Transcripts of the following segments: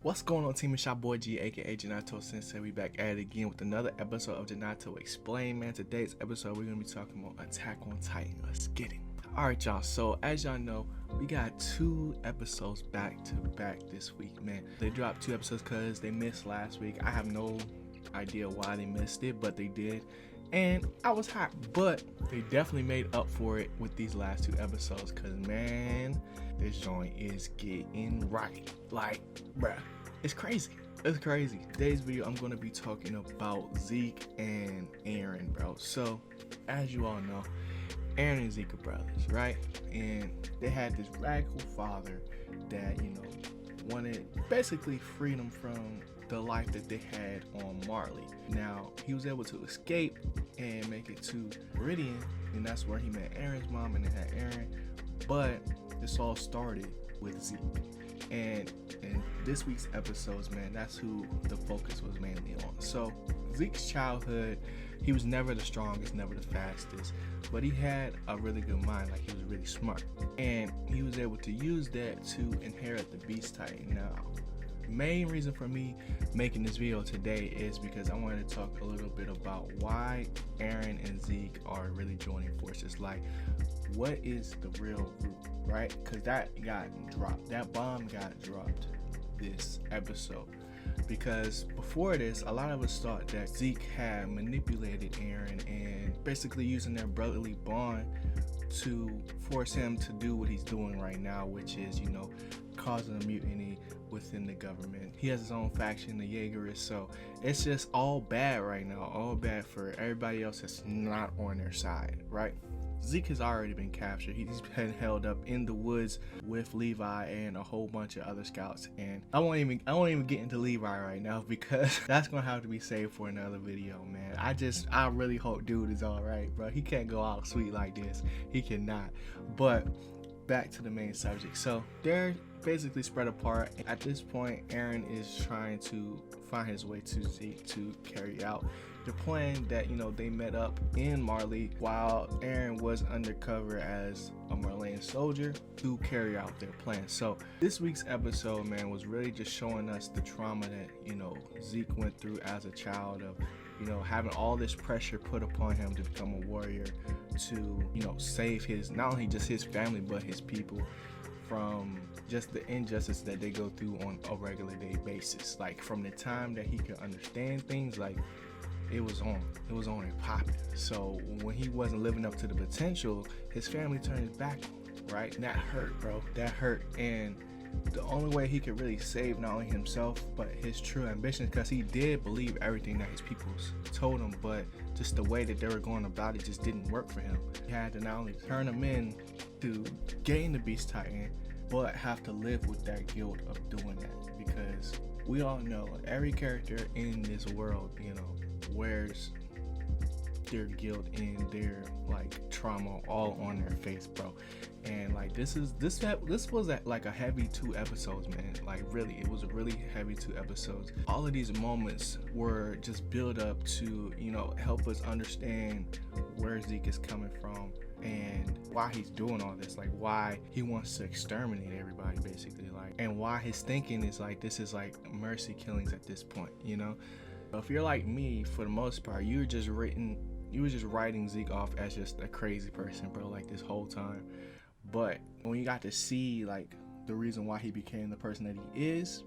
What's going on, team? It's your boy G, aka Janato Sensei. We back at it again with another episode of Janato Explain, man. Today's episode, we're gonna be talking about Attack on Titan. Let's get it. Alright, y'all. So as y'all know, we got 2 episodes back to back this week, man. They dropped 2 episodes because they missed last week. I have no idea why they missed it, but they did. And I was hot, but they definitely made up for it with these last 2 episodes because, man, this joint is getting right. Like, bruh, it's crazy. It's crazy. Today's video, I'm going to be talking about Zeke and Eren, bro. So, as you all know, Eren and Zeke are brothers, right? And they had this radical father that, wanted basically freedom from the life that they had on Marley. Now, he was able to escape and make it to Meridian, and that's where he met Eren's mom and they had Eren. But this all started with Zeke. And in this week's episodes, man, that's who the focus was mainly on. So, Zekes' childhood, he was never the strongest, never the fastest, but he had a really good mind, like he was really smart. And he was able to use that to inherit the Beast Titan. Now, main reason for me making this video today is because I wanted to talk a little bit about why Eren and Zeke are really joining forces. Like, what is the real root, right? Because that got dropped. That bomb got dropped this episode. Because before this, a lot of us thought that Zeke had manipulated Eren and basically using their brotherly bond to force him to do what he's doing right now, which is, causing a mutiny within the government. He has his own faction, the Jaegerists, so it's just all bad right now, all bad for everybody else that's not on their side, right? Zeke has already been captured. He's been held up in the woods with Levi and a whole bunch of other scouts. And I won't even get into Levi right now because that's gonna have to be saved for another video, man. I really hope dude is all right, bro. He can't go out sweet like this. He cannot. But back to the main subject. So they're basically spread apart. At this point, Eren is trying to find his way to Zeke to carry out the plan that, they met up in Marley while Eren was undercover as a Marleyan soldier to carry out their plan. So this week's episode, man, was really just showing us the trauma that, Zeke went through as a child of, having all this pressure put upon him to become a warrior, to, save not only just his family, but his people from just the injustice that they go through on a regular day basis. Like, from the time that he could understand things, like, it was on and popping. So when he wasn't living up to the potential, his family turned his back on him, right? And that hurt, bro. That hurt. And the only way he could really save not only himself, but his true ambitions, because he did believe everything that his people told him, but just the way that they were going about it just didn't work for him. He had to not only turn them in to gain the Beast Titan, but have to live with that guilt of doing that. Because we all know every character in this world, wears their guilt and their trauma all on their face, bro. And this was like a heavy 2 episodes, man. Like, really, it was a really heavy 2 episodes. All of these moments were just build up to, help us understand where Zeke is coming from and why he's doing all this, like why he wants to exterminate everybody, basically, and why his thinking is this is mercy killings at this point, If you're like me, for the most part, you were just writing Zeke off as just a crazy person, bro, this whole time. But when you got to see the reason why he became the person that he is,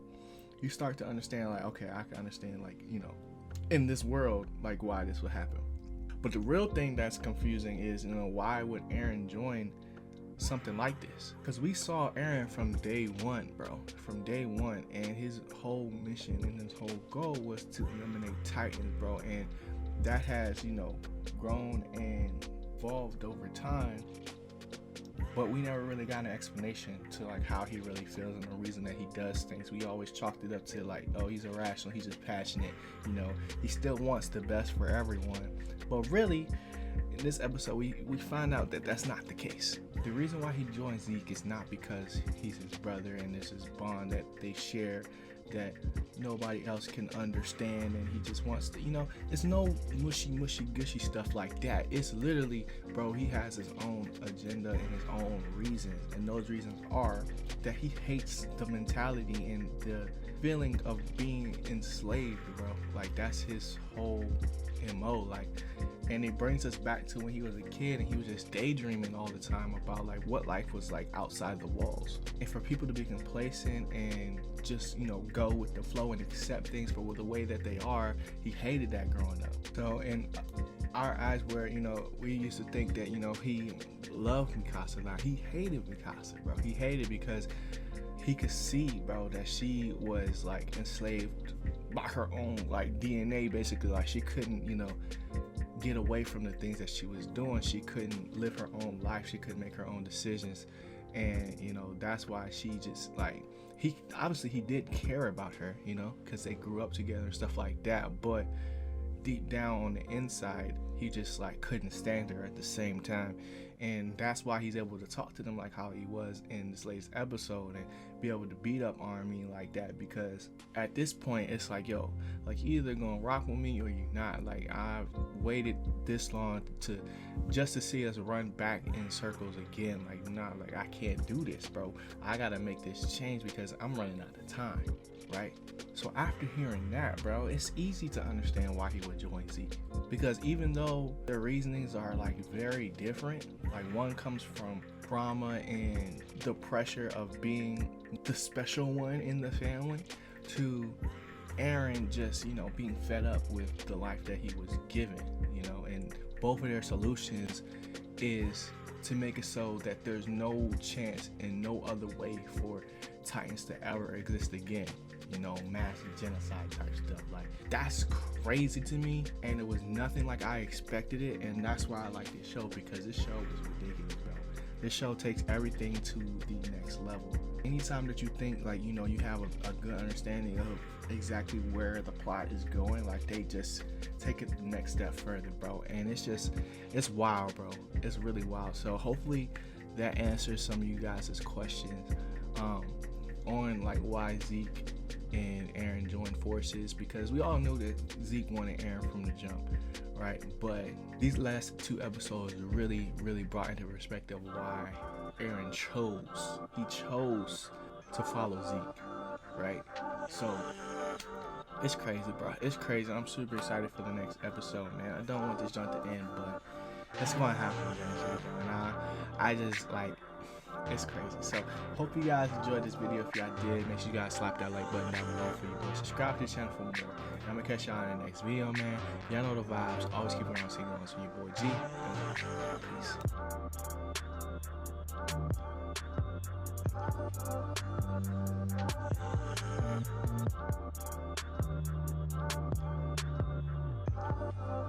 you start to understand okay, I can understand in this world why this would happen. But the real thing that's confusing is, why would Eren join something like this? Because we saw Eren from day one, bro. From day one. And his whole mission and his whole goal was to eliminate Titans, bro. And that has, grown and evolved over time. But we never really got an explanation to how he really feels and the reason that he does things. We always chalked it up to oh, he's irrational, he's just passionate, he still wants the best for everyone. But really, in this episode, we find out that that's not the case. The reason why he joins Zeke is not because he's his brother and this is a bond that they share that nobody else can understand, and he just wants to, it's no mushy gushy stuff like that. It's literally, bro, he has his own agenda and his own reasons, and those reasons are that he hates the mentality and the feeling of being enslaved, bro. Like that's his whole MO. Like, and it brings us back to when he was a kid and he was just daydreaming all the time about like what life was like outside the walls. And for people to be complacent and just, you know, go with the flow and accept things for the way that they are, he hated that growing up. So in our eyes, where, you know, we used to think that, you know, he loved Mikasa, now he hated Mikasa, bro. He hated because he could see, bro, that she was like enslaved by her own like DNA, basically. Like she couldn't, you know, get away from the things that she was doing. She couldn't live her own life. She couldn't make her own decisions. And, you know, that's why she just like, he obviously he did care about her, you know, because they grew up together and stuff like that. But deep down on the inside, he just like couldn't stand her at the same time. And that's why he's able to talk to them like how he was in this latest episode and be able to beat up Armin like that, because at this point it's like, yo, like you either gonna rock with me or you not. Like I've waited this long to just to see us run back in circles again. Like nah, like I can't do this, bro. I gotta make this change because I'm running out of time, right? So after hearing that, bro, it's easy to understand why he would join Zeke, because even though their reasonings are like very different, like one comes from trauma and the pressure of being the special one in the family, to Eren just, you know, being fed up with the life that he was given, you know. And both of their solutions is to make it so that there's no chance and no other way for Titans to ever exist again. You know, mass genocide type stuff. Like that's crazy to me, and it was nothing like I expected it. And that's why I like this show, because this show was ridiculous, bro. This show takes everything to the next level. Anytime that you think like, you know, you have a good understanding of exactly where the plot is going, like they just take it the next step further, bro. And it's wild, bro. It's really wild. So hopefully that answers some of you guys' questions on like why Zeke and Eren joined forces, because we all knew that Zeke wanted Eren from the jump, right? But these last two episodes really brought into perspective why Eren chose to follow Zeke, right? So it's crazy, bro. It's crazy. I'm super excited for the next episode, man. I don't want this jump to end, but it's gonna happen eventually, and I just like, it's crazy. So hope you guys enjoyed this video. If y'all did, make sure you guys slap that like button down below for you boys. Subscribe to the channel for more. And I'm gonna catch y'all in the next video, man. Y'all know the vibes. Always keep it on single ones from your boy G.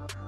Peace.